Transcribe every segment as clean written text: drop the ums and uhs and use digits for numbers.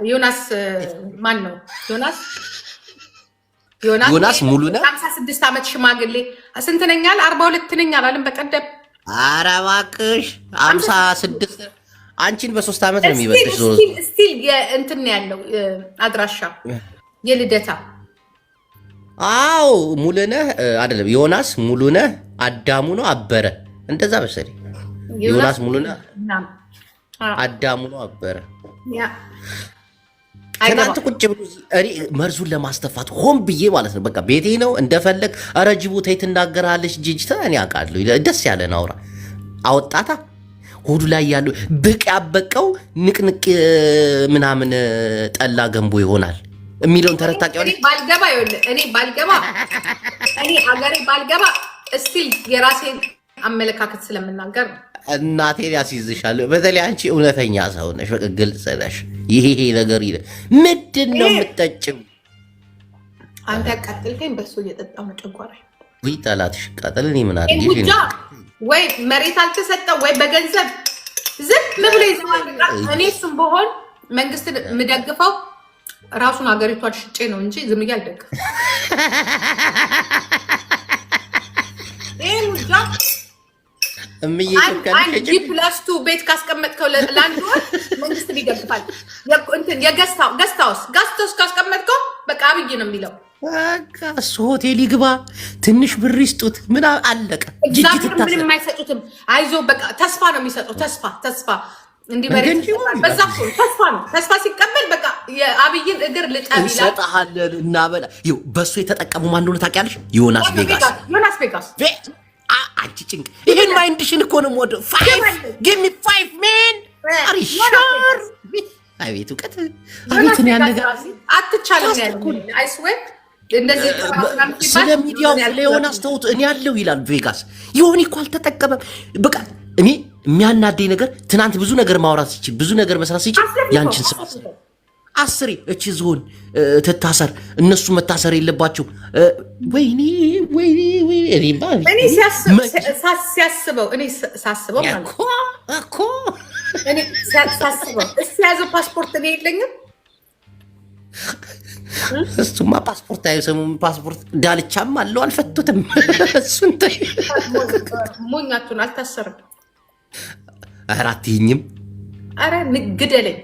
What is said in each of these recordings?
ዮናስ ማን ነው? ዮናስ ሙሉነህ 56 ዓመት ሽማግሌ ስንት ነኝ አለ? 42 ነኝ አላለም በቀደም። ኧረ እባክሽ 56 አንቺን በ3 ዓመት ነው የሚበልጥሽ። ስቲል እንትን ያለው አድራሻ የልደታ አዎ ሙሉነህ አይደለም ዮናስ ሙሉነህ አዳሙ ነው አበረ እንደዛ መሰለኝ። ዮናስ ሙሉነህ አዳሙ ነው አበረ ያ ትናንት ቁጭ ብሎ መርዙን ለማስተፋት ሆን ብዬ ማለት ነው። በቃ ቤቴ ነው እንደፈለግ አረጅቡ ተይ ትናገራለች ጂጂታ እኔ አውቃለሁ። ደስ ያለን አውራ አወጣታ ሆዱ ላይ ያለው ብቅ ያበቀው ንቅንቅ ምናምን ጠላ ገንቦ ይሆናል የሚለውን ተረታቂ እኔ ባልገባ እኔ ሀገሬ ባልገባ እስቲል የራሴን አመለካከት ስለምናገር ነው። እናቴን ያስይዝሻል። በተለይ አንቺ እውነተኛ ሰው ነሽ፣ በቃ ግልጽ ነሽ። ይሄ ነገር ምንድን ነው የምትጠጪው? አንተ ያቃጥልከኝ በሱ እየጠጣሁ መጨጓራይ ወይ ጠላትሽ ቃጠል። እኔ ምን አድርጌሽ ነው? ወይ መሬት አልተሰጠው ወይ በገንዘብ ዝም ብሎ ይዘዋል። እኔ እሱም በሆን መንግስት የምደግፈው ራሱን ሀገሪቷን ሽጬ ነው እንጂ ዝም ብዬ አልደግፍም። ይሄ ሙጃ አንድ +2 ቤት ካስቀመጥከው ለአንድ ወር መንግስት ይደግፋል። እንትን የገስታውስ ካስቀመጥከው በቃ አብይ ነው የሚለው። በቃ እሱ ሆቴል ይግባ ትንሽ ብር ይስጡት ምን አለቀ። ምንም የማይሰጡትም አይዞ በቃ ተስፋ ነው የሚሰጠው። ተስፋ እንዲህ መሬት በዛ ተስፋ ነው። ተስፋ ሲቀበል በቃ የአብይን እግር ልጠብ ይላል። እንሰጣለን እናበላ። ይኸው በሱ የተጠቀሙ ማን እንደሆነ ታውቂያለሽ? ዮናስ ቬጋስ አንቺ ጭንቅ ይሄን ማይንድሽን እኮ ነው የምወደው። 5 give me 5 man are you sure? አቤት እውቀት አቤት ነው ያነገር አትቻለም ያለው አይ ስዌር እንደዚህ ስለ ሚዲያው ስለ ዮናስ ተውት። እኔ ያለው ይላል ቬጋስ ይሁን እኮ አልተጠቀመም። በቃ እኔ የሚያናደኝ ነገር ትናንት ብዙ ነገር ማውራት ሲችል ብዙ ነገር መስራት ሲችል ያንቺን ስም አስሬ እቺ ዝሆን ትታሰር እነሱ መታሰር የለባቸው። ወይኔ እኔ ሳስበው ማለት እኮ እኔ ሳስበው እስቲ ያዘው ፓስፖርት እኔ የለኝም። እሱማ ፓስፖርት አይሰሙም። ፓስፖርት ዳልቻም አለው አልፈቱትም። እሱን ሞኛቱን አልታሰርም። አራትኝም አረ ግደለኝ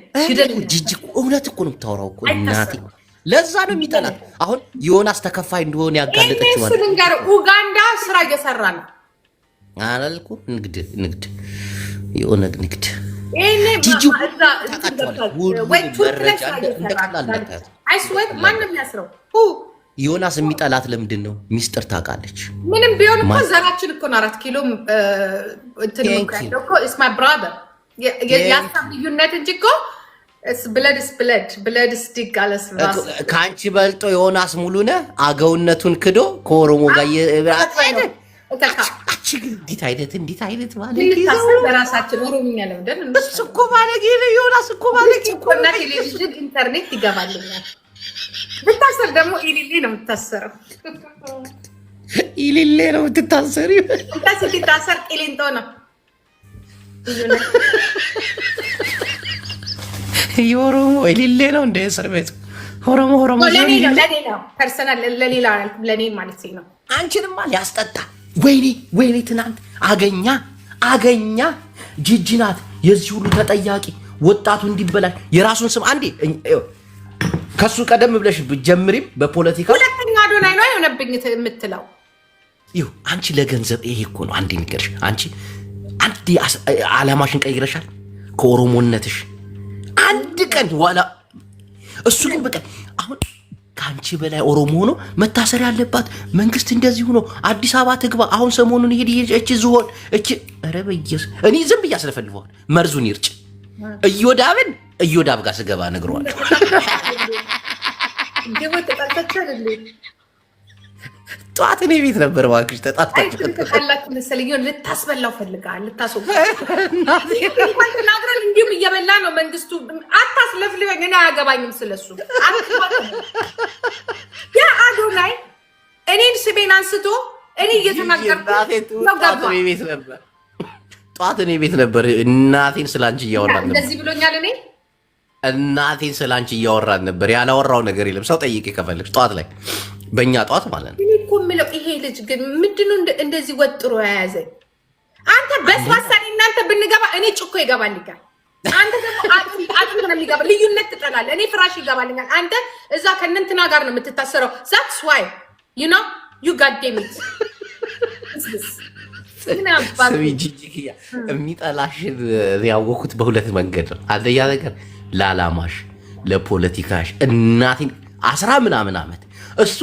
ጂጂ እውነት እኮ ነው የምታወራው እኮ እናቴ። ለዛ ነው የሚጠላት። አሁን ዮናስ ተከፋይ እንደሆነ ያጋለጠችው ማለት ነው። ነገር ኡጋንዳ ስራ እየሰራ ነው አላልኩ? ንግድ የሆነ ንግድ ጂጂ ዮናስ የሚጠላት ለምንድን ነው? ሚስጥር ታውቃለች። ምንም ቢሆን እኮ ዘራችን እኮ ነው 4 ኪሎ እንትን እኮ ኢስ ማይ ብራዘር የሀሳብ ልዩነት እንጂ እኮ ብለድ ስቲክ አለስ ከአንቺ በልጦ ዮናስ ሙሉነህ አገውነቱን ክዶ ከኦሮሞ ጋር እንዴት አይነት በራሳችን ኦሮምኛ ለምደን እሱ እኮ ባለጌ ነው። ዮናስ እኮ ባለጌ እኮ እና ቴሌቪዥን ኢንተርኔት ይገባልኛል። ብታሰር ደግሞ ኢሊሌ ነው የምታሰረው። ኢሊሌ ነው የምትታሰሪው። ስትታሰር ቂሊንጦ ነው። የኦሮሞ ኢሊሌ ነው እንደ እስር ቤቱ። ኦሮሞ ለኔ ነው ፐርሰናል ለሌላ ለኔ ማለት ነው። አንቺንማ ሊያስጠጣ ወይኔ ትናንት አገኛ ጂጂ ናት የዚህ ሁሉ ተጠያቂ። ወጣቱ እንዲበላሽ የራሱን ስም አንዴ ከሱ ቀደም ብለሽ ብትጀምሪም በፖለቲካ ሁለተኛ አዶናይ ነው የሆነብኝ የምትለው ይሁ አንቺ ለገንዘብ ይሄ እኮ ነው። አንዴ ንገርሽ አንቺ አንዴ ዓላማሽን ቀይረሻል ከኦሮሞነትሽ አንድ ቀን ዋላ እሱ ግን በቃ አሁን ከአንቺ በላይ ኦሮሞ ሆኖ መታሰር ያለባት መንግስት እንደዚህ ሆኖ አዲስ አበባ ትግባ። አሁን ሰሞኑን ይሄድ እቺ ዝሆን እቺ ኧረ በየስ እኔ ዝም ብዬ አስለፈልፈዋል። መርዙን ይርጭ እዮዳብ ጋር ስገባ ነግሯል። ጠዋት እኔ ቤት ነበር እባክሽ ተጣጣችሁ መሰለኝ። ልታስበላው ፈልጋል ልታስወናግረን እንዲሁም እየበላ ነው መንግስቱ። አታስለፍልበኝ እኔ አያገባኝም ስለሱ። ያ አዶናይ እኔን ስሜን አንስቶ እኔ እየተናገርኩ ጠዋት እኔ ቤት ነበር እናቴን ስላንቺ እያወራ ነበር። እንደዚህ ብሎኛል። እኔ እናቴን ስላንቺ እያወራን ነበር። ያላወራው ነገር የለም። ሰው ጠይቄ ከፈለግሽ ጠዋት ላይ በእኛ ጠዋት ማለት ነው። እኔ እኮ የምለው ይሄ ልጅ ግን ምንድነው እንደዚህ ወጥሮ የያዘኝ? አንተ በስባሳኔ እናንተ ብንገባ እኔ ጭኮ ይገባልኛል። አንተ ደግሞ አጥንት ነው የሚገባ። ልዩነት ትጠላለህ። እኔ ፍራሽ ይገባልኛል። አንተ እዛ ከእነንትና ጋር ነው የምትታሰረው። ዛትስ ዋይ ዩ ኖ ዩ ጋድ ዴም ኢት ስሚ ጂጂኪያ፣ የሚጠላሽን ያወኩት በሁለት መንገድ ነው። አንደኛ ነገር ለዓላማሽ፣ ለፖለቲካሽ እናቴን 10 ምናምን ዓመት እሱ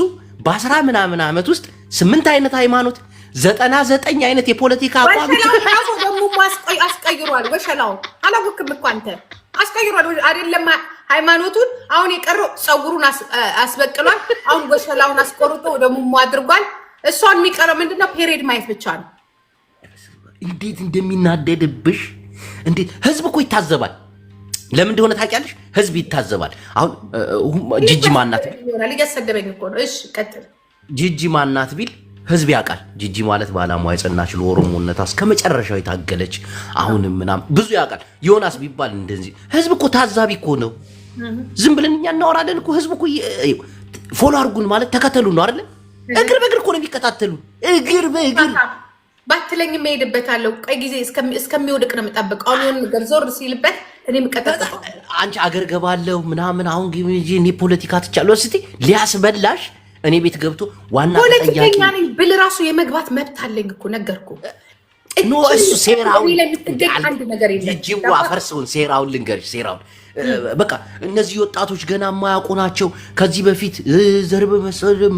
በ10 ምናምን ዓመት ውስጥ 8 አይነት ሃይማኖት 99 አይነት የፖለቲካ አቋም ደግሞ አስቀይሯል። ወሸላውን አላወቅም እኮ አንተ አስቀይሯል አይደለም ሃይማኖቱን። አሁን የቀረው ፀጉሩን አስበቅሏል። አሁን ወሸላውን አስቆርጦ ደግሞ አድርጓል። እሷን የሚቀረው ምንድነው? ፔሬድ ማየት ብቻ ነው። እንዴት እንደሚናደድብሽ! እንዴት ህዝብ እኮ ይታዘባል። ለምን እንደሆነ ታውቂያለሽ? ህዝብ ይታዘባል። አሁን ጂጂ ማናት ሊገሰደበኝ እኮ ነው። እሺ ቀጥል። ጂጂ ማናት ቢል ህዝብ ያውቃል። ጂጂ ማለት በዓላማዋ የጸናች ለኦሮሞነቷ እስከ መጨረሻው የታገለች አሁንም ምናምን ብዙ ያውቃል። ዮናስ ቢባል እንደዚህ ህዝብ እኮ ታዛቢ እኮ ነው። ዝም ብለን እኛ እናወራለን እኮ ህዝብ እኮ ፎሎ አድርጉን ማለት ተከተሉ ነው አይደለ? እግር በእግር እኮ ነው የሚከታተሉ። እግር በእግር ባትለኝ የምሄድበታለሁ። ቀይ ጊዜ እስከሚወድቅ ነው የምጠብቀው። አሁን የሆነ ነገር ዞር ሲልበት እኔ የምቀጠቀጠው አንቺ አገር ገባለሁ ምናምን አሁን እኔ ፖለቲካ ትቻለሁ ስትይ ሊያስበላሽ እኔ ቤት ገብቶ ዋና ፖለቲከኛ ነኝ ብል ራሱ የመግባት መብት አለኝ እኮ ነገርኩ። ኖ እሱ ሴራውን አንድ ነገር የለም። ጂዋ ፈርስውን ሴራውን ልንገርሽ። ሴራውን በቃ እነዚህ ወጣቶች ገና የማያውቁ ናቸው። ከዚህ በፊት ዘርበ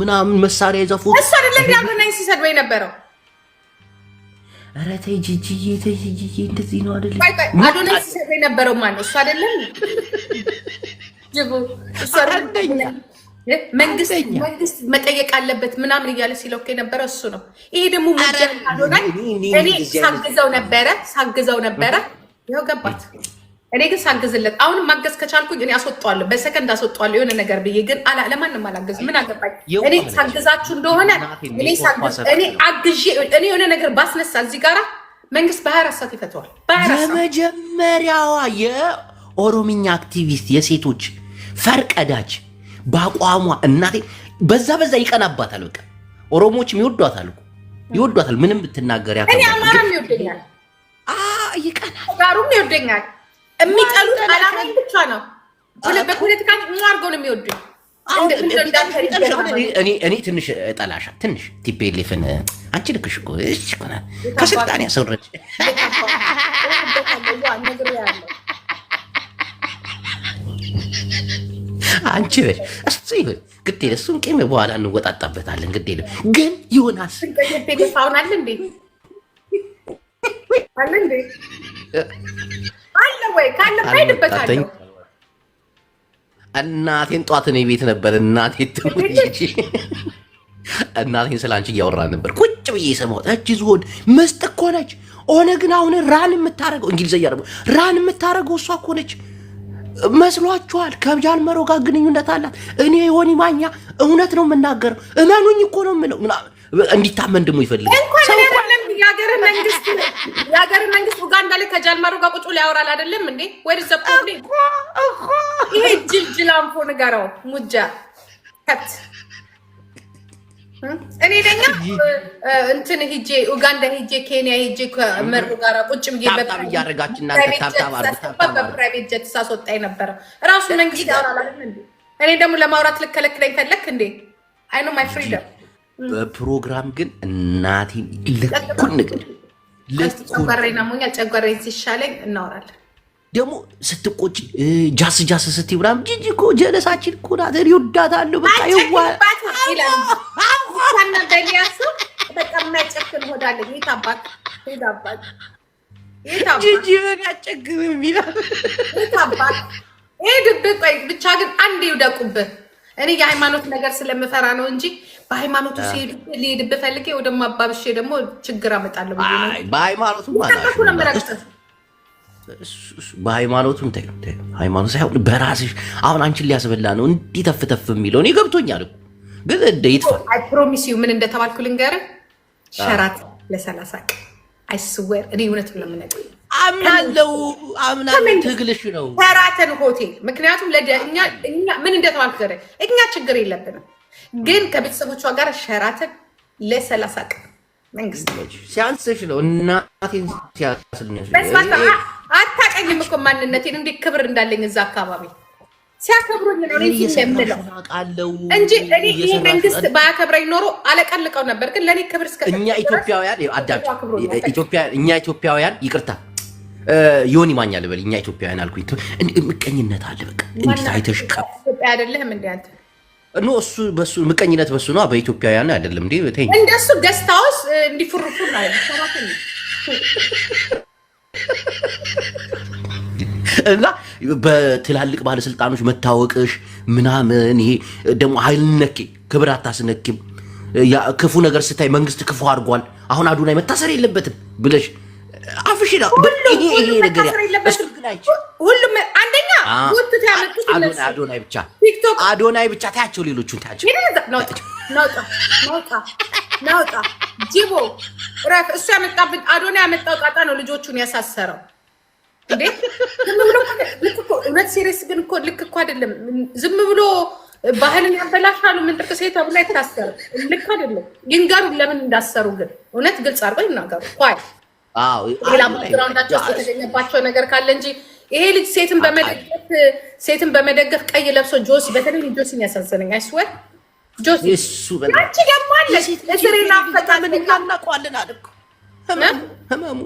ምናምን መሳሪያ ይዘፉት እሱ አይደለም ያገናኝ ሲሰድበው የነበረው። ኧረ ተይ ጂጂዬ ተይ ጂጂዬ፣ እንደዚህ ነው አይደል? አዶናይ ሲሰድበው የነበረው ማን ነው? እሱ አይደለም ጅቡ እሱ አይደለም። መንግስት መጠየቅ አለበት ምናምን እያለ ሲለው የነበረ እሱ ነው። ይሄ ደግሞ አዶናይ እኔ ሳግዘው ነበረ ይኸው ገባት። እኔ ግን ሳግዝለት አሁንም ማገዝ ከቻልኩኝ እኔ አስወጣዋለሁ፣ በሰከንድ አስወጣዋለሁ የሆነ ነገር ብዬ። ግን ለማንም አላገዝ። ምን አገባኝ? እኔ ሳግዛችሁ እንደሆነ እኔ አግዤ እኔ የሆነ ነገር ባስነሳ እዚህ ጋራ መንግስት በ24 ሰዓት ይፈተዋል። የመጀመሪያዋ የኦሮምኛ አክቲቪስት የሴቶች ፈርቀዳጅ በአቋሟ እናቴ በዛ ይቀናባታል። በቃ ኦሮሞዎችም ይወዷታል እኮ ይወዷታል። ምንም ብትናገር ያከብራል። እኔ አማራም ይወደኛል፣ ይቀናል፣ ጋሩም ይወደኛል። የሚጠሉት አላማኝ ብቻ ነው። በፖለቲካ አድርገው ነው የሚወዱኝ። እኔ ትንሽ ጠላሻ ትንሽ ቲፔሌፍን አንቺ ልክሽ እኮ ከስልጣን ያስወረድሽ አንቺ ነሽ። እሱ ይሁን ግድ የለም። እሱን ቄም በኋላ እንወጣጣበታለን። ግድ የለም ግን ዮናስ አለ እንዴ አለ ወይ? ካለ ሄድበታለሁ። እናቴን ጧት እኔ ቤት ነበር። እናቴን ስለ አንቺ እያወራን ነበር። ቁጭ ብዬ የሰማሁት እጅ ዝሆን መስጥ እኮ ነች። ኦነግን አሁን ራን የምታደርገው እንግሊዝኛ ደግሞ ራን የምታደርገው እሷ እኮ ነች። መስሏችኋል? ከጃልመሮ ጋር ግንኙነት አላት። እኔ ዮኒ ማኛ እውነት ነው የምናገረው። እመኑኝ እኮ ነው የምለው። እንዲታመን ደግሞ ይፈልጋል። የሀገር መንግስት ኡጋንዳ ላይ ከጃልመሮ ጋር ቁጭ ሊያወራል አይደለም እንዴ? ወይስ ይሄ ጅልጅል አንፎ ንገረው ሙጃ ከት እኔ ደግሞ እንትን ሂጄ ኡጋንዳ ሂጄ ኬንያ ሂጄ ከመሩ ጋር ቁጭ ብዬ በፕራይቬት ጀት ሳስወጣኝ ነበረ። ራሱ መንግስት ያወራል አይደል እንዴ? እኔ ደግሞ ለማውራት ልከለክለኝ ፈለክ እንዴ? አይ ኖ ማይ ፍሪደም። በፕሮግራም ግን እናቴ ልኩን ነገር ጨጓራዬን አሞኛል። ጨጓራዬን ሲሻለኝ እናወራለን። ደግሞ ስትቆጭ ጃስ ስትይ ምናምን ጂጂ እኮ ጀለሳችን እኮ ናት። ይወዳታሉ በቃ ይዋል በጣም የሚያጨክን ሆዳለኝ። የታባክ ጂጂ በሚያጨክን ይላል። የታባክ ይሄ ድብቅ። ቆይ ብቻ ግን አንድ ይውደቁብህ። እኔ የሃይማኖት ነገር ስለምፈራ ነው እንጂ በሃይማኖቱ ሊሄድብህ ፈልጌ ወደ ማባብሼ ደግሞ ችግር አመጣለሁ ብዬ ነው። በሃይማኖቱ በሃይማኖቱም ሃይማኖት ሳይሆን በራስሽ አሁን አንቺን ሊያስበላ ነው እንዲህ ተፍተፍ የሚለው እኔ ገብቶኛል እኮ ግን ይጥፋ። አይ ፕሮሚስ ዩ ምን እንደተባልኩ ልንገርህ። ሸራት ለ30 ቀን አይ ስዌር እኔ እውነት ነው የምነግርህ። አምናለሁ ትግልሽ ነው ሸራተን ሆቴል። ምክንያቱም እኛ ምን እንደተባልከረ እኛ ችግር የለብንም፣ ግን ከቤተሰቦቿ ጋር ሸራተን ለ30 ቀን መንግስት ሲያንስሽ ነው። እናቴን ሲያስልነሽ አታውቀኝም እኮ ማንነቴን እንዴት ክብር እንዳለኝ እዛ አካባቢ ሲያከብሩኝ ነው የምለው እንጂ ይሄ መንግስት ባያከብረኝ ኖሮ አለቀልቀው ነበር። ግን ለኔ ክብር እስከ እኛ ኢትዮጵያውያን ይቅርታ ዮኒ ማኛ ልበል፣ እኛ ኢትዮጵያውያን አልኩኝ። ምቀኝነት አለ በቃ እንዴት አይተሽ ኢትዮጵያ አይደለህም እንዴ አንተ? ኖ እሱ በሱ ምቀኝነት በሱ ነው፣ በኢትዮጵያውያን አይደለም እንዴ? ተይ እንደሱ ገስታውስ እንዲፍሩፉር ነው ሰራተኛ እና በትላልቅ ባለስልጣኖች መታወቅሽ ምናምን ይሄ ደግሞ ኃይል ነኪ ክብር አታስነኪም። ክፉ ነገር ስታይ መንግስት ክፉ አድርጓል አሁን አዶናይ መታሰር የለበትም ብለሽ አፍሽ ነው። ይሄ ነገር ሁሉም አንደኛ ወጥቶ ያመጡት አዶናይ ብቻ ታያቸው፣ ሌሎቹን ታያቸው። ናውጣ ጂቦ ረፍ እሱ ያመጣብን አዶናይ ያመጣው ጣጣ ነው ልጆቹን ያሳሰረው። እንዴ ዝም ብሎ እውነት ሲሪየስ ግን እኮ ልክ እኮ አይደለም። ዝም ብሎ ባህልን ያበላሻሉ። ምን ጥቅስ ተብሎ አይታሰሩ። ልክ አይደለም። ይንገሩ ለምን እንዳሰሩ ግን እውነት ግልጽ አድርገው ይናገሩ። ኳይ ሌላ ባክግራውንዳቸው የተገኘባቸው ነገር ካለ እንጂ ይሄ ልጅ ሴትን በመደገፍ ቀይ ለብሶ ጆሲ፣ በተለይ ጆሲን ያሳዘነኝ አይስወር ጆሲ እሱ አንቺ ገማለ እስሬና ፈጣምን እናውቀዋለን አልኩ። ህመሙ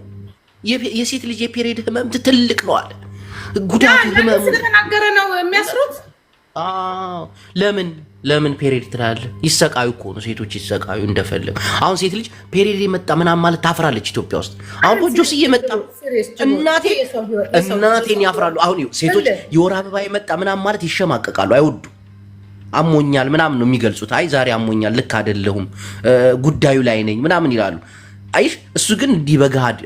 የሴት ልጅ የፔሪድ ህመም ትልቅ ነው አለ። ጉዳቱ ህመሙ ስለተናገረ ነው የሚያስሩት። ለምን ፔሪድ ትላለህ? ይሰቃዩ እኮ ነው ሴቶች ይሰቃዩ እንደፈለግ። አሁን ሴት ልጅ ፔሪድ የመጣ ምናምን ማለት ታፍራለች ኢትዮጵያ ውስጥ። አሁን ጆሲ እየመጣ እናቴን ያፍራሉ። አሁን ሴቶች የወር አበባ የመጣ ምናምን ማለት ይሸማቀቃሉ፣ አይወዱ። አሞኛል ምናምን ነው የሚገልጹት። አይ ዛሬ አሞኛል፣ ልክ አይደለሁም፣ ጉዳዩ ላይ ነኝ ምናምን ይላሉ። አይሽ እሱ ግን እንዲህ በገሃድ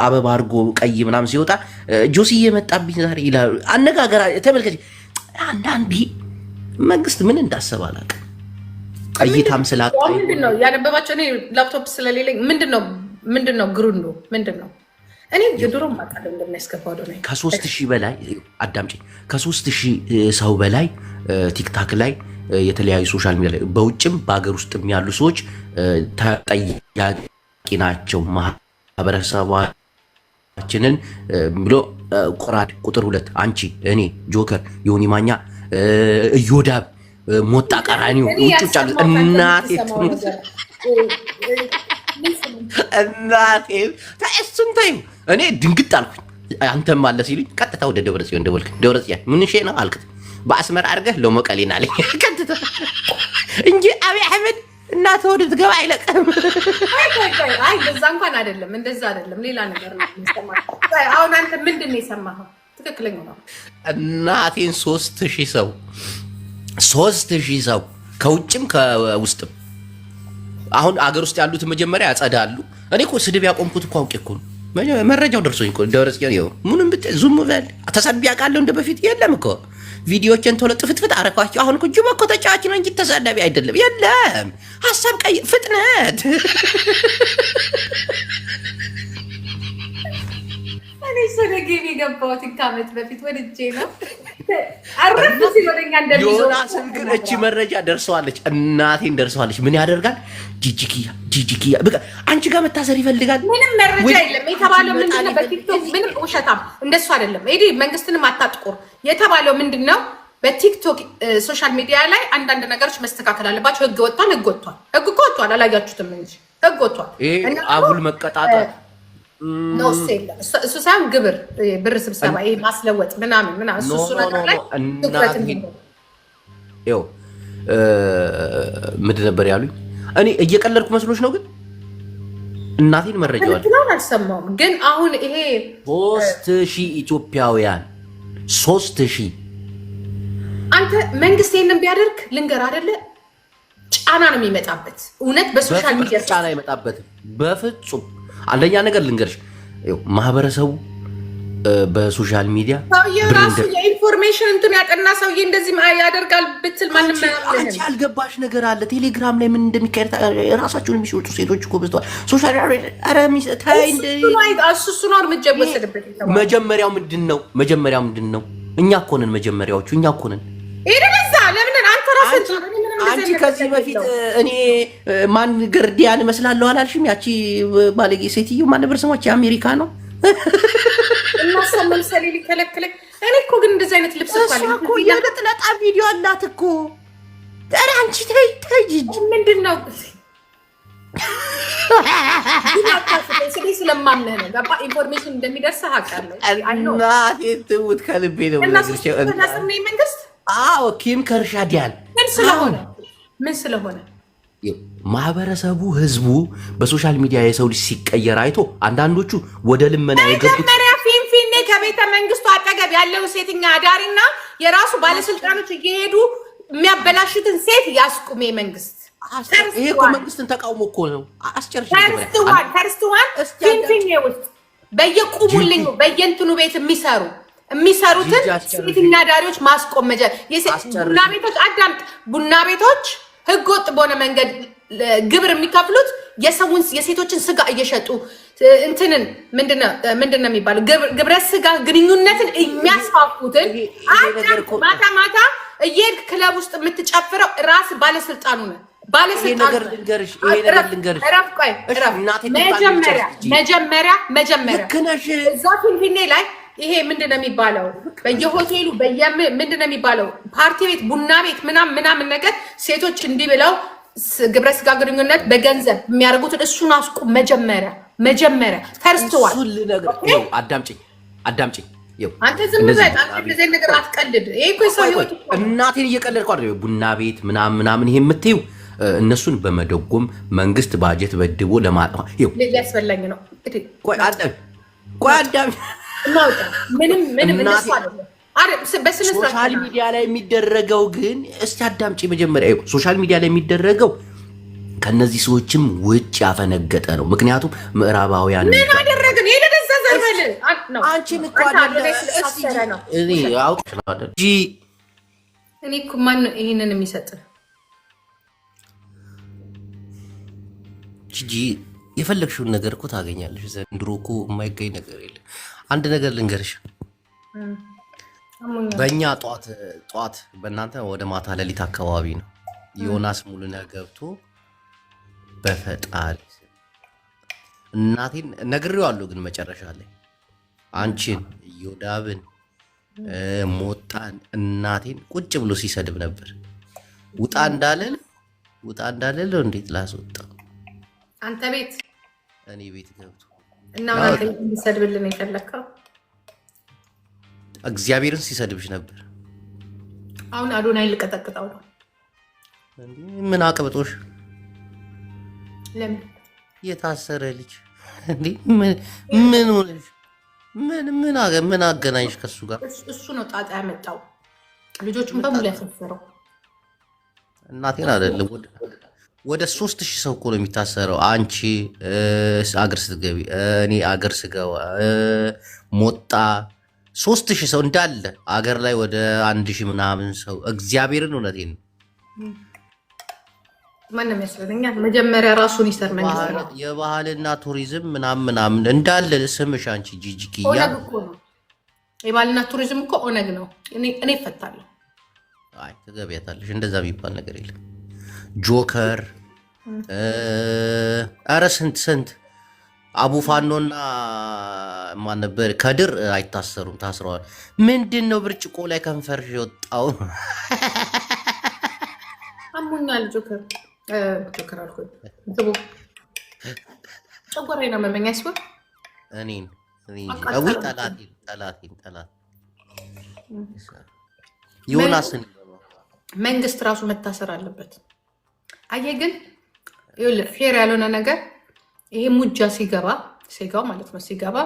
አበባ አድርጎ ቀይ ምናምን ሲወጣ ጆሲ እየመጣብኝ ዛሬ ይላሉ። አነጋገር ተመልከች። አንዳንዴ መንግስት ምን እንዳሰበ አላውቅም። ቀይታም ስላጣ ምንድነው ያነበባቸው? እኔ ላፕቶፕ ስለሌለኝ ምንድነው ግሩንዱ ምንድነው? እኔ የድሮ ማቃለ እንደሚያስገባው ነው። ከ3000 በላይ አዳምጪ፣ ከ3000 ሰው በላይ ቲክታክ ላይ የተለያዩ ሶሻል ሚዲያ ላይ በውጭም በሀገር ውስጥም ያሉ ሰዎች ተጠያቂ ናቸው። ማህበረሰባችንን ብሎ ቆራድ ቁጥር 2 አንቺ፣ እኔ፣ ጆከር፣ ዮኒ ማኛ፣ እዮዳብ፣ ሞጣ ቀራኒው ውጭ አሉ። እናቴ እሱን ተይው። እኔ ድንግጥ አልኩኝ። አንተም አለ ሲሉኝ ቀጥታ ወደ ደብረጽዮን ደወልክ። ደብረጽዮን ምን ሼ ነው አልክት። በአስመራ አድርገህ ለሞቀሌና ላይ ቀጥታ እንጂ አብይ አህመድ እናት ወደ ትገባ አይለቅም። አይ እንደዛ እንኳን አይደለም፣ እንደዛ አይደለም፣ ሌላ ነገር ነው የሚሰማው። አሁን አንተ ምንድን ነው የሰማኸው? ትክክለኛ ነው። እናቴን 3000 ሰው ከውጭም ከውስጥም አሁን አገር ውስጥ ያሉት መጀመሪያ ያጸዳሉ። እኔ እኮ ስድብ ያቆምኩት እኮ አውቄ እኮ ነው። መረጃው ደርሶኝ እኮ ደረስኪ ነው። ምንም ዙም በል ተሰድቢ ያውቃለሁ እንደ በፊት የለም እኮ ቪዲዮዎችን ቶሎ ጥፍጥፍት አረኳቸው። አሁን እኮ ጅማ እኮ ተጫዋች ነው እንጂ ተሰዳቢ አይደለም። የለም ሀሳብ ቀይ ፍጥነት እኔ ሰደገኝ የገባሁት ከዓመት በፊት ወድጄ ነው። አረፍ ሲወደኛ እንደሚዞር ዮናስን ግን እቺ መረጃ ደርሰዋለች፣ እናቴን ደርሰዋለች። ምን ያደርጋል? ጂጂኪያ በቃ አንቺ ጋር መታሰር ይፈልጋል። ምንም መረጃ የለም የተባለው ምንድነው? በቲክቶክ ምንም ውሸታም እንደሱ አይደለም። እዲ መንግስትንም አታጥቁር የተባለው ምንድነው? በቲክቶክ ሶሻል ሚዲያ ላይ አንዳንድ ነገሮች መስተካከል አለባቸው። ህግ ወጥቷል። ህግ እኮ ወጥቷል። አላያችሁትም እንጂ ህግ ወጥቷል። ይሄ አጉል መቀጣጣት ነው። እሱ ሳይሆን ብር ስብሰባ ይሄ ማስለወጥ ምናምን እሱ ነገር ላይ ትኩረት ይኸው ምንድን ነበር ያሉኝ? እኔ እየቀለድኩ መስሎች ነው፣ ግን እናቴን መረጃዋል አልሰማሁም። ግን አሁን ይሄ 3000 ኢትዮጵያውያን 3000 አንተ መንግስት ይሄንን ቢያደርግ ልንገር አይደለ ጫና ነው የሚመጣበት። እውነት በሶሻል ሚዲያ ጫና ይመጣበት በፍጹም። አንደኛ ነገር ልንገርሽ፣ ማህበረሰቡ በሶሻል ሚዲያ ሰውዬው ራሱ የኢንፎርሜሽን እንትን ያጠና ሰውዬ እንደዚህ ያደርጋል ብትል ማንም አንቺ ያልገባሽ ነገር አለ። ቴሌግራም ላይ ምን እንደሚካሄድ ራሳቸውን የሚሸጡ ሴቶች እኮ በዝተዋል። ሶሻል እሱ ነው እርምጃ ይወሰድበት። መጀመሪያው ምንድን ነው? እኛ እኮ ነን መጀመሪያዎቹ። እኛ እኮ ነን። አንቺ ከዚህ በፊት እኔ ማን ገርዲያን እመስላለሁ አላልሽም? ያቺ ባለጌ ሴትዮ ማን ነበር ስሟ? የአሜሪካ ነው እና ሰሞን ሰሌ ሊከለክለኝ። እኔ እኮ ግን እንደዚህ አይነት ልብስ እኮ የለጥለጣ ቪዲዮ አላት እኮ። ኧረ አንቺ ተይ ምንድን ነው ስለማምንህ ነው። ገባ ኢንፎርሜሽን እንደሚደርስህ አውቃለሁ። እናቴ ትሙት ከልቤ ነው መንግስት። አዎ ኪም ከርዳሽያን ምን ስለሆነ ማህበረሰቡ ህዝቡ በሶሻል ሚዲያ የሰው ልጅ ሲቀየር አይቶ አንዳንዶቹ ወደ ልመና የገቡት መጀመሪያ ፊንፊኔ ከቤተ መንግስቱ አጠገብ ያለው ሴተኛ አዳሪና የራሱ ባለስልጣኖች እየሄዱ የሚያበላሹትን ሴት ያስቁሜ መንግስት። ይሄ እኮ መንግስትን ተቃውሞ እኮ ነው። አስጨርሽ ፈርስትዋን ፊንፊኔ ውስጥ በየቁሙልኝ በየእንትኑ ቤት የሚሰሩትን ሴተኛ አዳሪዎች ማስቆም ቡና ቤቶች አዳምጥ። ቡና ቤቶች ህገ ወጥ በሆነ መንገድ ግብር የሚከፍሉት የሴቶችን ስጋ እየሸጡ እንትንን ምንድነው የሚባለው ግብረ ስጋ ግንኙነትን የሚያስፋፉትን ማታ ማታ እየሄድክ ክለብ ውስጥ የምትጨፍረው ራስ ባለስልጣኑ ነው። መጀመሪያ እዛ ፊንፊኔ ላይ ይሄ ምንድነው የሚባለው በየሆቴሉ ምንድነው የሚባለው ፓርቲ ቤት ቡና ቤት ምናምን ነገር ሴቶች እንዲህ ብለው ግብረ ስጋ ግንኙነት በገንዘብ የሚያደርጉትን እሱን አስቁም። መጀመሪያ ፈርስትዋል። አዳምጪኝ አንተ ዝም ብለህ እንደዚህ ነገር አትቀልድ። ይሄ እኮ ሰው ህይወት እናቴን እየቀለድኩ አይደል? ቡና ቤት ምናምን ይሄ የምትይው እነሱን በመደጎም መንግስት ባጀት በድቦ ለማጥፋት ሊያስፈላኝ ነው። ቆይ አዳም ምንም እንደሱ አይደለም። ሶሻል ሚዲያ ላይ የሚደረገው ግን እስቲ አዳምጪ። መጀመሪያ ሶሻል ሚዲያ ላይ የሚደረገው ከነዚህ ሰዎችም ውጭ ያፈነገጠ ነው። ምክንያቱም ምዕራባውያን ምን አደረግን? ይሄ ለደዛ ዘርበል ነው። አንቺን እኮ አይደለ እኔ አውቃለሁ እንጂ እኔ እኮ ማን ነው ይሄንን የሚሰጥ? ጂጂ የፈለግሽውን ነገር እኮ ታገኛለሽ። ዘንድሮ እኮ የማይገኝ ነገር የለም። አንድ ነገር ልንገርሽ። በእኛ ጠዋት በእናንተ ወደ ማታ ሌሊት አካባቢ ነው ዮናስ ሙሉነህ ገብቶ በፈጣሪ እናቴን ነግሬዋለሁ። ግን መጨረሻ ላይ አንቺን ዮዳብን ሞጣን እናቴን ቁጭ ብሎ ሲሰድብ ነበር። ውጣ እንዳለል እንዴት ላስወጣ? አንተ ቤት እኔ ቤት ገብቶ እና አንተ እንዲሰድብልን የፈለከው እግዚአብሔርን ሲሰድብሽ ነበር። አሁን አዶናይ ልቀጠቅጠው ነው። ምን አቅብጦሽ? ለምን የታሰረ ልጅ እንዴ? ምን ሆነሽ? ምን አገናኝሽ ከሱ ጋር? እሱ ነው ጣጣ ያመጣው። ልጆቹን በሙሉ ያሰፈረው እናቴን አይደለም። ወደ 3000 ሰው እኮ ነው የሚታሰረው። አንቺ አገር ስትገቢ፣ እኔ አገር ስገባ፣ ሞጣ 3000 ሰው እንዳለ አገር ላይ ወደ 1000 ምናምን ሰው። እግዚአብሔርን እውነቴን ነው። ማንም ያስፈልኛል። መጀመሪያ ራሱን ይሰር መንግስት የባህልና ቱሪዝም ምናምን እንዳለ ስምሽ አንቺ ጂጂኪያ ኦነግ እኮ ነው። የባህልና ቱሪዝም እኮ ኦነግ ነው። እኔ እፈታለሁ። አይ ትገቢያታለሽ። እንደዛ የሚባል ነገር የለም። ጆከር ኧረ ስንት አቡፋኖና ማን ነበር ከድር አይታሰሩም፣ ታስረዋል። ምንድን ነው ብርጭቆ ላይ ከንፈርሽ የወጣው? አሞኛል። ጆከር አልኩኝ። ጨጓራዬን አመመኝ። አይስወር እኔን ጠላቴን ዮናስን መንግስት ራሱ መታሰር አለበት። አየህ ግን ፌር ያልሆነ ነገር ይሄ ሙጃ ሲገባ ማለት ነው። ሲገባ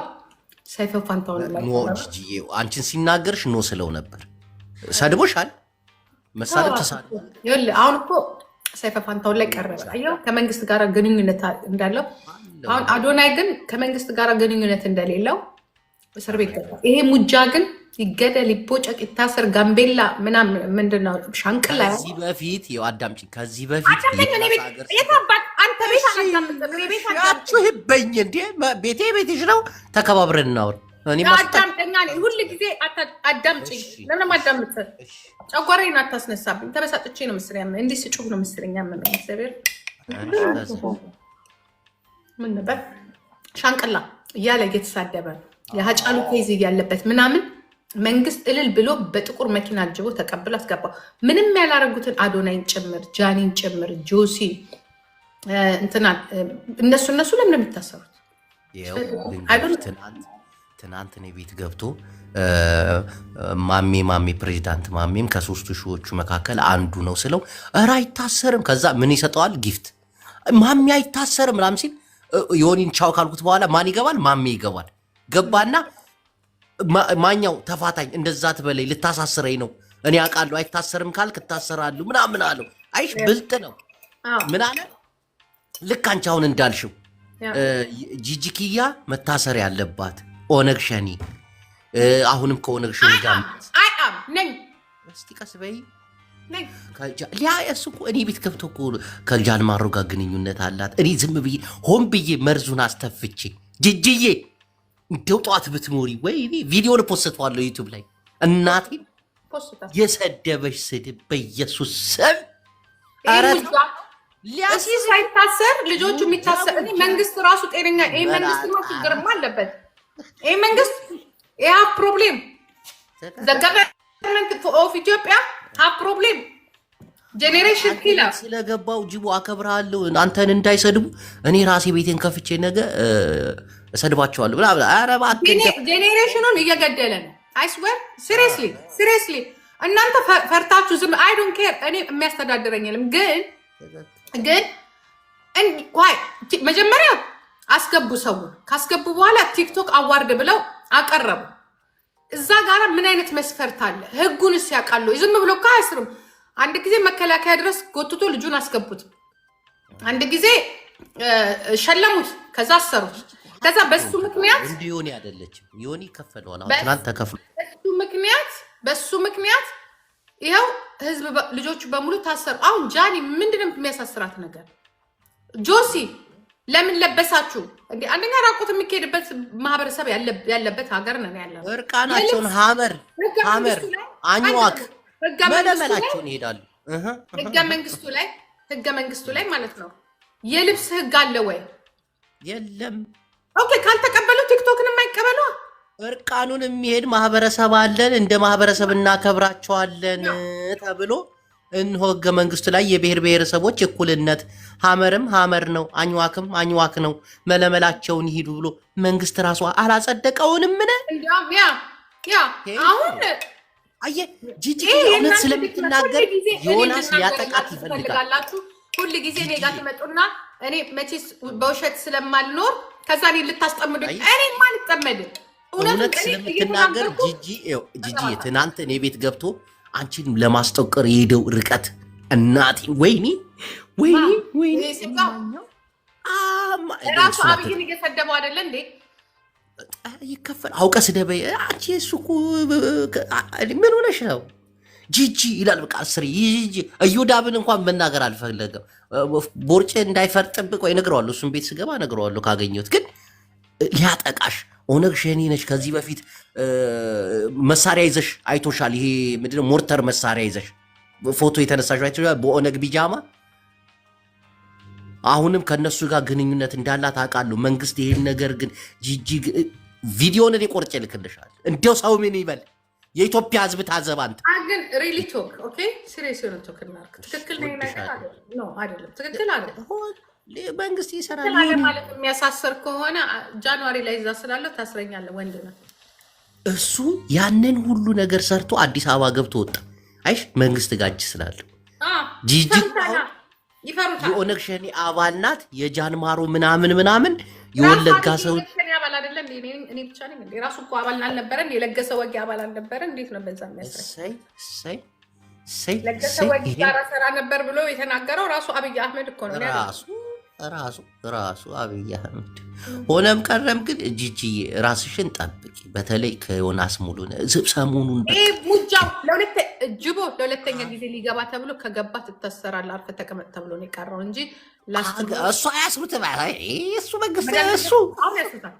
ሰይፈ ፋንታውን ላይ አንቺን ሲናገርሽ ኖ ስለው ነበር። ሰድቦሻል። መሳደብ ተሳድቧል። አሁን እኮ ሰይፈ ፋንታውን ላይ ቀረበ። አየው ከመንግስት ጋር ግንኙነት እንዳለው። አሁን አዶናይ ግን ከመንግስት ጋር ግንኙነት እንደሌለው እስር ቤት ገባ። ይሄ ሙጃ ግን ይገደል፣ ይቦጨቅ፣ ይታሰር፣ ጋምቤላ ምናምን ምንድነው ሻንቅላ። ከዚህ በፊት ይኸው አዳምጪኝ። ከዚህ በፊት ያችሁብኝ እንዴ ቤቴ ቤትሽ ነው። ተከባብረን እናውር። አዳምጠኛ ሁል ጊዜ አዳምጪኝ። ለምን አዳምጥ? ጨጓራዬን አታስነሳብኝ። ተበሳጭቼ ነው ምስል ያመ እንዲህ ስጩህ ነው ምስለኛ ምን ሰበር ምን ነበር ሻንቅላ እያለ እየተሳደበ የሀጫሉ ኬዝ እያለበት ምናምን መንግስት እልል ብሎ በጥቁር መኪና አጅቦ ተቀብሎ አስገባው። ምንም ያላረጉትን አዶናይን ጭምር ጃኒን ጭምር ጆሲ እንትና እነሱ ለምን የሚታሰሩት? ትናንት እኔ ቤት ገብቶ ማሜ ፕሬዚዳንት ማሜም ከ3 ሺዎቹ መካከል አንዱ ነው ስለው ኧረ አይታሰርም። ከዛ ምን ይሰጠዋል ጊፍት ማሜ አይታሰርም ምናምን ሲል ዮኒን ቻው ካልኩት በኋላ ማን ይገባል? ማሜ ይገባል። ገባና ማኛው ተፋታኝ እንደዛ ትበለኝ ልታሳስረኝ ነው እኔ አውቃለሁ አይታሰርም ካልክ እታሰራለሁ ምናምን አለው። አይሽ ብልጥ ነው። ምን አለ ልክ አንቺ አሁን እንዳልሽው ጂጂኪያ መታሰር ያለባት ኦነግ ሸኒ አሁንም ከኦነግ ሸኒ ጋር ነኝ እስቲ ቀስ በይ እሱ እኮ እኔ ቤት ከብቶ እኮ ከጃልማሮ ጋር ግንኙነት አላት። እኔ ዝም ብዬ ሆን ብዬ መርዙን አስተፍቼ ጅጅዬ እንደው ጠዋት ብትሞሪ ወይ እኔ ቪዲዮን ፖስተዋለሁ ዩቲዩብ ላይ እናቴ የሰደበሽ ስድብ በኢየሱስ ስም ሊያሲዝ ሳይታሰር ልጆቹ የሚታሰር እኔ መንግስት ራሱ ጤነኛ ይሄ መንግስት ነው ችግርማ አለበት። ይሄ መንግስት ያ ፕሮብሌም the government of Ethiopia have problem ጄኔሬሽን ኪላ ስለገባው ጅቡ አከብራለሁ አንተን እንዳይሰድቡ እኔ ራሴ ቤቴን ከፍቼ ነገ እሰድባቸዋለሁ ብላ ኧረ እባክህ ጄኔሬሽኑን እየገደለ ነው። አይ ስዌር ሲሪየስሊ እናንተ ፈርታችሁ ዝም አይ ዶንት ኬር እኔ የሚያስተዳድረኝ የለም። ግን እንኳን መጀመሪያ አስገቡ ሰው ካስገቡ በኋላ ቲክቶክ አዋርድ ብለው አቀረቡ። እዛ ጋር ምን አይነት መስፈርት አለ? ህጉንስ ያውቃሉ? ዝም ብሎ ካስሩም አንድ ጊዜ መከላከያ ድረስ ጎትቶ ልጁን አስገቡት። አንድ ጊዜ ሸለሙት፣ ከዛ አሰሩት። ከዛ በሱ ምክንያት ዮኒ አይደለችም ዮኒ ከፈለዋል። አሁን ትናንት ተከፍሎ በሱ ምክንያት ይኸው ህዝብ ልጆቹ በሙሉ ታሰሩ። አሁን ጃኒ ምንድነው የሚያሳስራት ነገር? ጆሲ ለምን ለበሳችሁ እንዴ? አንደኛ ራቁት የሚካሄድበት ማህበረሰብ ያለበት ሀገር ነን ያለው። እርቃናቸውን ሀመር አኝዋክ መለመላቸውን ይሄዳሉ። ህገ መንግስቱ ላይ ማለት ነው የልብስ ህግ አለ ወይ? የለም። ኦኬ ካልተቀበሉ ቲክቶክን የማይቀበሉ እርቃኑን የሚሄድ ማህበረሰብ አለን፣ እንደ ማህበረሰብ እናከብራቸዋለን ተብሎ እንሆ ህገ መንግስቱ ላይ የብሔር ብሔረሰቦች እኩልነት ሀመርም ሀመር ነው አኝዋክም አኝዋክ ነው መለመላቸውን ይሄዱ ብሎ መንግስት ራሱ አላጸደቀውንም። ምን አሁን አየ ጂጂ እውነት ስለምትናገር ዮናስ ሊያጠቃት ይፈልጋል። ሁሉ ጊዜ እኔ ጋር ትመጡና እኔ መቼስ በውሸት ስለማልኖር ከዛ እኔ ልታስጠምዱ እኔ ማልጠመድ እውነት ስለምትናገር ጂጂ ትናንት እኔ ቤት ገብቶ አንቺን ለማስጠቀር የሄደው ርቀት እናቴ ወይኔ ራሱ አብይን እየሰደበው አይደለ እንዴ? ይከፈል አውቀ ስደበይ አንቺ እሱ እኮ ምን ሆነሽ ነው ጂጂ ይላል። በቃ አስሪ ጂጂ እዮዳብን እንኳን መናገር አልፈለገም። ቦርጭ እንዳይፈርጥብቅ ወይ ነግረዋለሁ። እሱም ቤት ስገባ ነግረዋለሁ ካገኘሁት። ግን ሊያጠቃሽ ኦነግ ሸኔ ነች። ከዚህ በፊት መሳሪያ ይዘሽ አይቶሻል። ይሄ ምንድነው ሞርተር መሳሪያ ይዘሽ ፎቶ የተነሳሽ አይቶሻል በኦነግ ቢጃማ። አሁንም ከነሱ ጋር ግንኙነት እንዳላት አውቃለሁ። መንግስት ይሄን ነገር ግን ጂጂ ቪዲዮን እኔ ቆርጬ ልክልሻለሁ። እንደው ሰው ምን ይበል? የኢትዮጵያ ህዝብ ታዘብ። አንተ ግን ሪሊ ቶክ ኦኬ ሲሪየስ ነው ቶክ እናርክ ትክክል ነው አይደለም? ትክክል አይደለም። መንግስት ይሰራል ማለት የሚያሳሰር ከሆነ ጃንዋሪ ላይ እዛ ስላለው ታስረኛለህ። ወንድ ነው እሱ። ያንን ሁሉ ነገር ሰርቶ አዲስ አበባ ገብቶ ወጣ። አይሽ መንግስት ጋር እጅ ስላለው ጂጂ የኦነግ ሸኔ አባል ናት። የጃንማሮ ምናምን የወለጋ ሰው አባል አይደለም። እኔ ብቻ ነኝ እንዴ? ራሱ እኮ አባል አልነበረም። የለገሰ ወጊ አባል አልነበረ። እንዴት ነው በዛ የሚያሳይ ለገሰ ወጊ ጋር ሰራ ነበር ብሎ የተናገረው ራሱ አብይ አህመድ እኮ ነው። ራሱ አብይ አህመድ ሆነም ቀረም ግን ጂጂ ራስሽን ጠብቂ። በተለይ ከዮናስ ሙሉነህ ሰሞኑን ሙጃው ለሁለተኛ ጊዜ ሊገባ ተብሎ ከገባ ትታሰራለህ፣ አርፈህ ተቀመጥ ተብሎ ነው የቀረው እንጂ እሱ አያስሩትም። እሱ መንግስት እሱ ያስሩታል።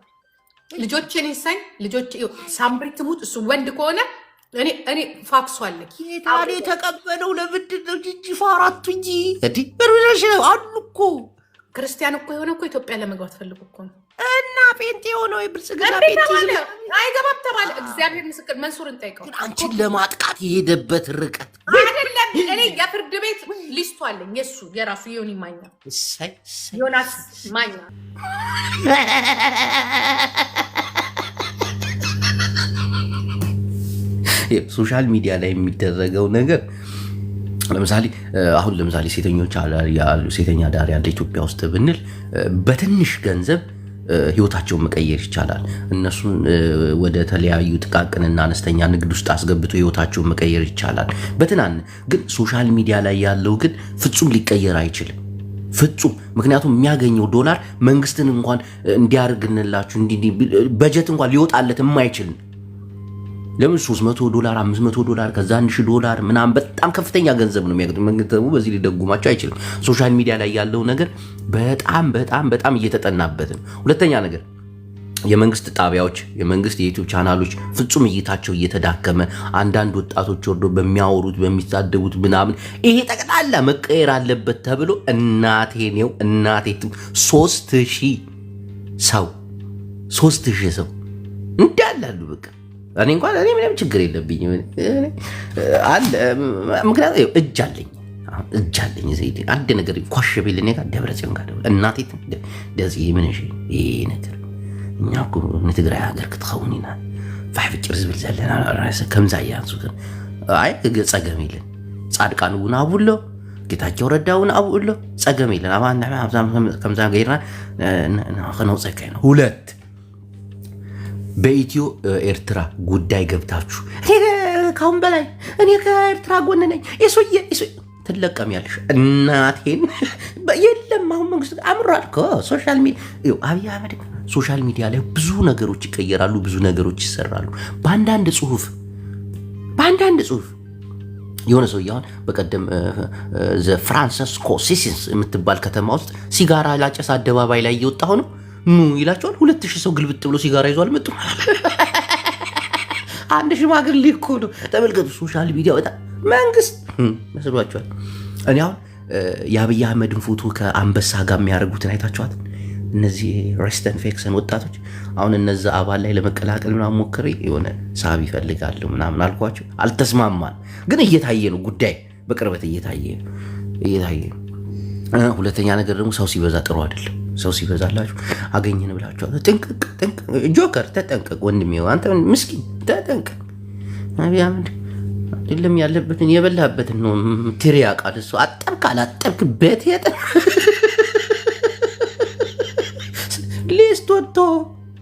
ልጆችን ይሳኝ ልጆች ሳምሪ ትሙት እሱ ወንድ ከሆነ እኔ ፋክሱ አለ ጌታኔ የተቀበለው ለምንድን ነው ጂጂ ፋራቱ እንጂ በሩሽ ነው አሉ እኮ ክርስቲያን እኮ የሆነ እኮ ኢትዮጵያ ለመግባት ፈልጉ እኮ ነው። እና ጴንጤ የሆነው የብልጽግና ጴንጤ አይገባም ተባለ። እግዚአብሔር ምስክር መንሱርን ጠይቀው። አንቺን ለማጥቃት የሄደበት ርቀት አይደለም። እኔ የፍርድ ቤት ሊስቱ አለኝ የራሱ ዮኒ ማኛ ዮናስ ማኛ ሶሻል ሚዲያ ላይ የሚደረገው ነገር ለምሳሌ ሴተኞች ያሉ ሴተኛ ዳር ያለ ኢትዮጵያ ውስጥ ብንል በትንሽ ገንዘብ ህይወታቸውን መቀየር ይቻላል። እነሱን ወደ ተለያዩ ጥቃቅንና አነስተኛ ንግድ ውስጥ አስገብቶ ህይወታቸውን መቀየር ይቻላል በትናን ግን ሶሻል ሚዲያ ላይ ያለው ግን ፍጹም ሊቀየር አይችልም። ፍጹም ምክንያቱም የሚያገኘው ዶላር መንግስትን እንኳን እንዲያርግንላችሁ በጀት እንኳን ሊወጣለት የማይችል ለምን $300 $500 ከዛ $1000 ምናምን በጣም ከፍተኛ ገንዘብ ነው የሚያገኙት። መንግስት ደግሞ በዚህ ሊደጉማቸው አይችልም። ሶሻል ሚዲያ ላይ ያለው ነገር በጣም እየተጠናበት ነው። ሁለተኛ ነገር የመንግስት ጣቢያዎች የመንግስት የዩቲዩብ ቻናሎች ፍጹም እይታቸው እየተዳከመ አንዳንድ ወጣቶች ወርዶ በሚያወሩት በሚሳደቡት ምናምን ይሄ ጠቅላላ መቀየር አለበት ተብሎ እናቴ 3000 ሰው እንዳላሉ በቃ እኔ ምንም ችግር የለብኝ አለ። ምክንያቱም እጅ አለኝ ዘይት አንድ ነገር ኳሽ ቢልኔ ጋር ደብረጽዮን ጋር እናቴ ደዚህ ምን እሺ ይሄ ነገር እኛ እኮ ንትግራይ ሀገር ክትኸውኒና ፋሕፍጭር ዝብል ዘለና ራስ ከምዛ ያንሱ አይ ገጸገም ይለን ጻድቃን እውን አቡሎ ጌታቸው ረዳውን አቡሎ ጸገም ይለን አባና ከምዛ ገይራ ከነውፀከ ነው ሁለት በኢትዮ ኤርትራ ጉዳይ ገብታችሁ ካሁን በላይ እኔ ከኤርትራ ጎን ነኝ እሱዬ ትለቀሚያለሽ እናቴን የለም። አሁን መንግስት አምሯል እኮ ሶሻል ሚዲያ አብይ አህመድ ሶሻል ሚዲያ ላይ ብዙ ነገሮች ይቀየራሉ፣ ብዙ ነገሮች ይሰራሉ። በአንዳንድ ጽሁፍ የሆነ ሰው አሁን በቀደም ዘ ፍራንሲስኮ ሲሲንስ የምትባል ከተማ ውስጥ ሲጋራ ላጨስ አደባባይ ላይ እየወጣሁ ነው ይላቸዋል። 2000 ሰው ግልብጥ ብሎ ሲጋራ ይዟል መጡ። አንድ ሽማግሌ እኮ ነው ተመልከቱ። ሶሻል ሚዲያ በጣም መንግስት መስሏቸዋል። እኔ አሁን የአብይ አህመድን ፎቶ ከአንበሳ ጋር የሚያደርጉትን አይታችኋት? እነዚህ ሬስተን ፌክሰን ወጣቶች አሁን እነዛ አባል ላይ ለመቀላቀል ምናምን ሞክሬ የሆነ ሳብ ይፈልጋሉ ምናምን አልኳቸው፣ አልተስማማን። ግን እየታየ ነው ጉዳይ በቅርበት እየታየ ነው። ሁለተኛ ነገር ደግሞ ሰው ሲበዛ ጥሩ አይደለም። ሰው ሲበዛላችሁ አገኘን ብላችሁ ጥንቅቅ ጆከር ተጠንቀቅ ወንድሜ፣ አንተ ምስኪን ተጠንቀቅ። አብይ አህመድ አይደለም ያለበትን የበላበትን ነው ትሪ ያውቃል እሱ። አጠብክ አላጠብክበት ሊስት ወጥቶ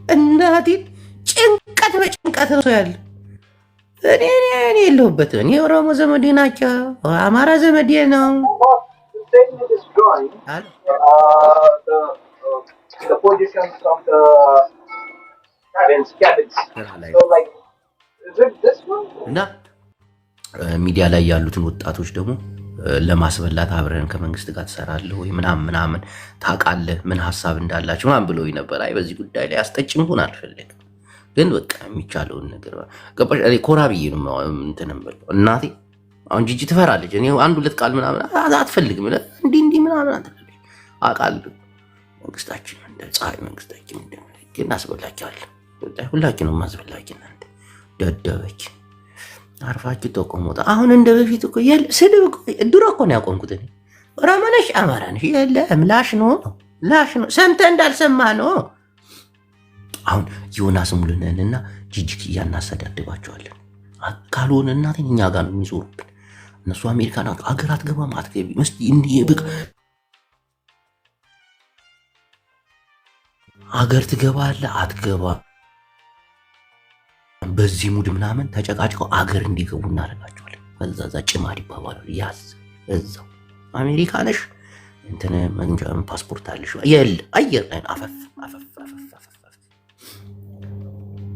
እናቴን ጭንቀት በጭንቀት ነው ያለ። እኔ የለሁበት። እኔ ኦሮሞ ዘመዴ ናቸው፣ አማራ ዘመዴ ነው። The positions of the cabins. So like, is it this one? እና ሚዲያ ላይ ያሉትን ወጣቶች ደግሞ ለማስበላት አብረን ከመንግስት ጋር ትሰራለህ ወይ ምናምን ታውቃለህ ምን ሀሳብ እንዳላችሁ ምናምን ብለውኝ ነበር። አይ በዚህ ጉዳይ ላይ አስጠጭም ሆን አልፈልግም፣ ግን በቃ የሚቻለውን ነገር ገባሽ። እኔ ኮራ ብዬ ነው እንትንም ብለው እናቴ አሁን ጂጂ ትፈራለች። እኔ አንድ ሁለት ቃል ምናምን አትፈልግም እንዲህ ምናምን አትፈልግም። አውቃለሁ መንግስታችን እንደ ፀሐይ መንግስታችን እንደምን እናስበላችኋለን። ሁላችንም ማስበላችን እናንተ ደደበች አርፋችሁ ተቆሙት። አሁን እንደ በፊት እኮ ስድብ እኮ ድሮ እኮ ነው ያቆምኩት። እኔ ኦሮሞ ነሽ አማራ ነሽ የለም ላሽ ነው ሰምተህ እንዳልሰማ ነው። አሁን ዮናስ ሙሉነህንና ጂጂኪያ እናሰዳድባቸዋለን። ካልሆነ እናቴን እኛ ጋር ነው የሚዞሩብን። እነሱ አሜሪካን አገር አትገባም አትገቢ መስቲ እንዲብቅ አገር ትገባለህ አትገባ በዚህ ሙድ ምናምን ተጨቃጭቀው አገር እንዲገቡ እናደርጋቸዋለን። በዛዛ ጭማሪ ይባባላል። ያዝ እዛው አሜሪካ ነሽ እንትን መንጃም ፓስፖርት አለሽ የለ አየር ላይ አፈፍ አፈፍ አፈፍ አፈፍ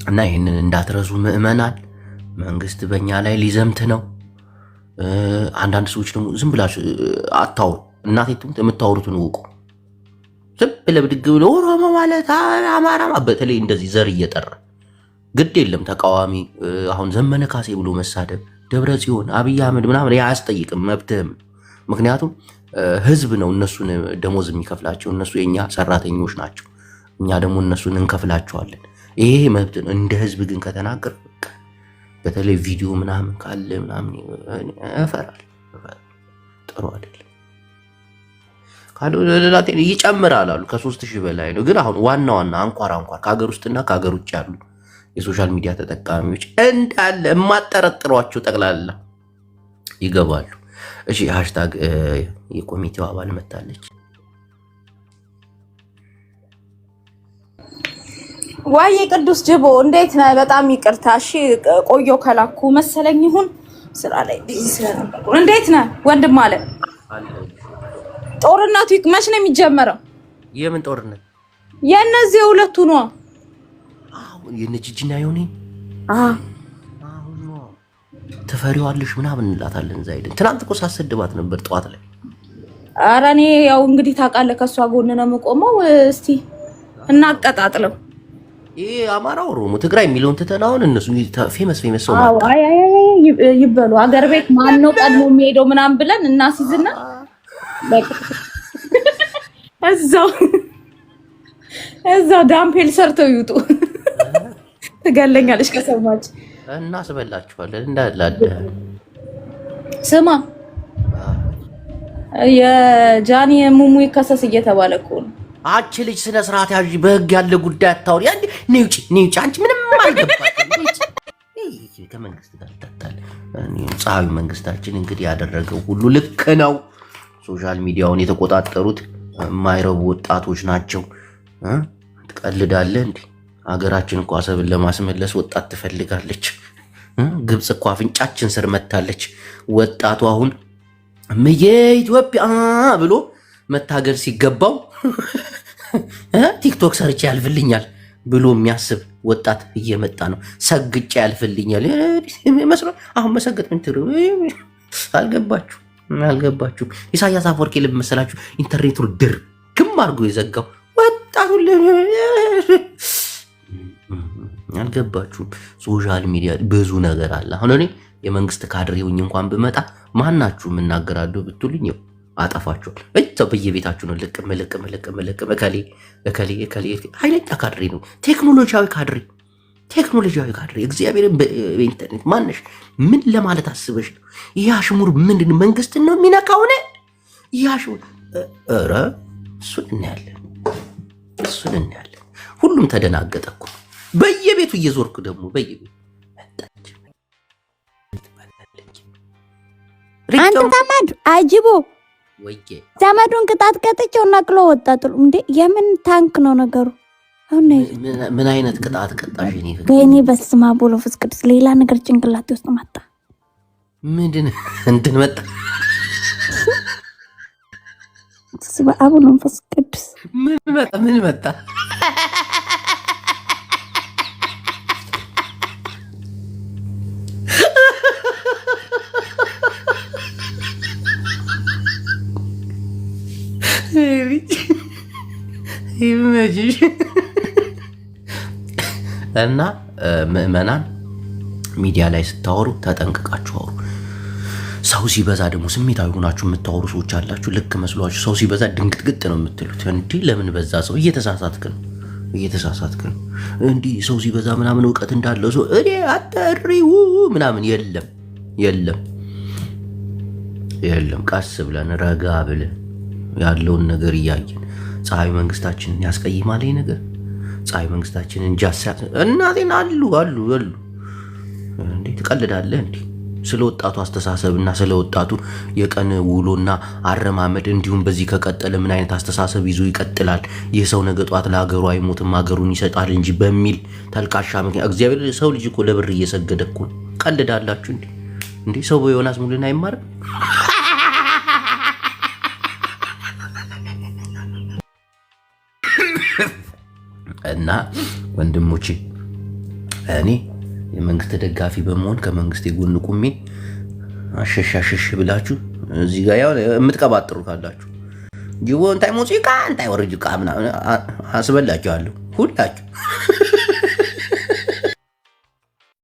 እና ይህንን እንዳትረሱ ምእመናን። መንግስት በእኛ ላይ ሊዘምት ነው። አንዳንድ ሰዎች ደግሞ ዝም ብላችሁ አታውሩ። እናቴ ትሙት የምታወሩትን እውቁ። ዝም ብለህ ብድግ ብለህ ኦሮሞ ማለት አማራ፣ በተለይ እንደዚህ ዘር እየጠራ ግድ የለም ተቃዋሚ አሁን ዘመነ ካሴ ብሎ መሳደብ፣ ደብረ ጽዮን፣ አብይ አህመድ ምናምን አያስጠይቅም፣ መብትህም። ምክንያቱም ህዝብ ነው እነሱን ደሞዝ የሚከፍላቸው፣ እነሱ የኛ ሰራተኞች ናቸው። እኛ ደግሞ እነሱን እንከፍላቸዋለን። ይሄ መብት ነው። እንደ ህዝብ ግን ከተናገር በተለይ ቪዲዮ ምናምን ካለ ምናምን እፈራለሁ። ጥሩ አይደለም። ካሉላቴ ይጨምራል አሉ ከ3000 በላይ ነው። ግን አሁን ዋና ዋና አንኳር ከሀገር ውስጥና ከሀገር ውጭ ያሉ የሶሻል ሚዲያ ተጠቃሚዎች እንዳለ የማጠረጥሯቸው ጠቅላላ ይገባሉ። እሺ ሃሽታግ የኮሚቴው አባል መታለች። ዋይ ቅዱስ ጅቦ እንዴት ነህ? በጣም ይቅርታ። እሺ ቆየው ከላኩ መሰለኝ ይሁን ስራ ላይ ቢዚ ስለነበርኩ። እንዴት ነህ ወንድም አለ? ጦርነቱ መች ነው የሚጀመረው? የምን ጦርነት? የእነዚህ ሁለቱ ነው። የነጂጂና ዮኒ ትፈሪዋለሽ ምናምን እንላታለን። እዛ ሄደን ትናንት እኮ ሳሰድባት ነበር ጠዋት ላይ። ኧረ እኔ ያው እንግዲህ ታውቃለህ ከእሷ ጎን ነው የምቆመው። እስቲ እናቀጣጥለው። ይሄ አማራ፣ ኦሮሞ፣ ትግራይ የሚለውን ትተን አሁን እነሱ ፌመስ ሰው ይበሉ አገር ቤት ማን ነው ቀድሞ የሚሄደው ምናምን ብለን እናስይዝና እዛው ዳምፔል ሰርተው ይውጡ። ትገለኛለች ከሰማች እናስበላችኋለን እንዳላደ ስማ የጃኒ ሙሙ ይከሰስ እየተባለ እኮ ነው። አቺ ልጅ ስነ ስርዓት ያዥ፣ በህግ ያለ ጉዳይ አታውሪ። አንዴ ነውጪ አንቺ ምንም አልገባችም። ከመንግስት ጋር ተጣጣለ። ፀሐዩ መንግስታችን እንግዲህ ያደረገው ሁሉ ልክ ነው። ሶሻል ሚዲያውን የተቆጣጠሩት የማይረቡ ወጣቶች ናቸው። ትቀልዳለህ እንዴ? ሀገራችን እኮ አሰብን ለማስመለስ ወጣት ትፈልጋለች። ግብጽ እኮ አፍንጫችን ስር መታለች። ወጣቱ አሁን የኢትዮጵያ ብሎ መታገል ሲገባው ቲክቶክ ሰርቼ ያልፍልኛል ብሎ የሚያስብ ወጣት እየመጣ ነው። ሰግጬ ያልፍልኛል መስሎ አሁን መሰገጥ ምን ትሩ አልገባችሁ። ኢሳያስ አፈወርቂ ልብ መሰላችሁ ኢንተርኔቱን ድርግም አድርጎ የዘጋው ወጣቱ አልገባችሁም? ሶሻል ሚዲያ ብዙ ነገር አለ። አሁን እኔ የመንግስት ካድሬውኝ እንኳን ብመጣ ማናችሁ የምናገራለሁ ብትሉኝ አጠፋችኋል። እዛው በየቤታችሁ ነው ልቅም እከሌ ኃይለኛ ካድሬ ነው። ቴክኖሎጂያዊ ካድሬ እግዚአብሔርን በኢንተርኔት ማነሽ ምን ለማለት አስበሽ ነው? ይህ አሽሙር ምንድን መንግስትን ነው የሚነካው? ይህ አሽሙር ኧረ እሱን እናያለን። ሁሉም ተደናገጠ እኮ በየቤቱ እየዞርኩ ደግሞ በየቤቱ አንተ ተመድ አጅቦ ወይዬ ዘመዱን ቅጣት ቀጥቼው ነቅሎ ወጣ። ጥሉ እንዴ የምን ታንክ ነው ነገሩ? አሁን ምን አይነት ቅጣት ቀጣሽ? እኔ በእኔ በስመ አብ ወወልድ ወመንፈስ ቅዱስ ሌላ ነገር ጭንቅላቴ ውስጥ መጣ። ምንድን እንትን መጣ? በስመ አብ ወወልድ ወመንፈስ ቅዱስ ምን መጣ? እና ምዕመናን ሚዲያ ላይ ስታወሩ ተጠንቅቃችሁ አውሩ። ሰው ሲበዛ ደግሞ ስሜታዊ ሆናችሁ የምታወሩ ሰዎች አላችሁ። ልክ መስሏችሁ ሰው ሲበዛ ድንግጥግጥ ነው የምትሉት። እንዲህ ለምን በዛ ሰው? እየተሳሳትክ ነው። እንዲህ ሰው ሲበዛ ምናምን እውቀት እንዳለው ሰው እኔ አጠሪው ምናምን የለም። ቀስ ብለን ረጋ ብለን ያለውን ነገር እያየን ፀሐይ መንግስታችንን ያስቀይማል። ይሄ ነገር ፀሐይ መንግስታችንን እናቴን አሉ እንዴ ትቀልዳለህ እንዴ? ስለ ወጣቱ አስተሳሰብና ስለ ወጣቱ የቀን ውሎና አረማመድ እንዲሁም በዚህ ከቀጠለ ምን አይነት አስተሳሰብ ይዞ ይቀጥላል፣ ይህ ሰው ነገ ጧት ለሀገሩ አይሞትም ሀገሩን ይሰጣል እንጂ በሚል ተልካሻ ምክንያት እግዚአብሔር ሰው ልጅ እኮ ለብር እየሰገደ እኮ ቀልዳላችሁ እንዴ? ሰው በዮናስ ሙሉን አይማርም? እና ወንድሞቼ እኔ የመንግስት ደጋፊ በመሆን ከመንግስት የጎን ቁሜ አሸሻሸሽ ብላችሁ እዚህ ጋር ያው የምትቀባጥሩ ካላችሁ ጅቦ እንታይ ሙዚቃ እንታይ ወርጅቃ ምናምን አስበላችኋለሁ ሁላችሁ።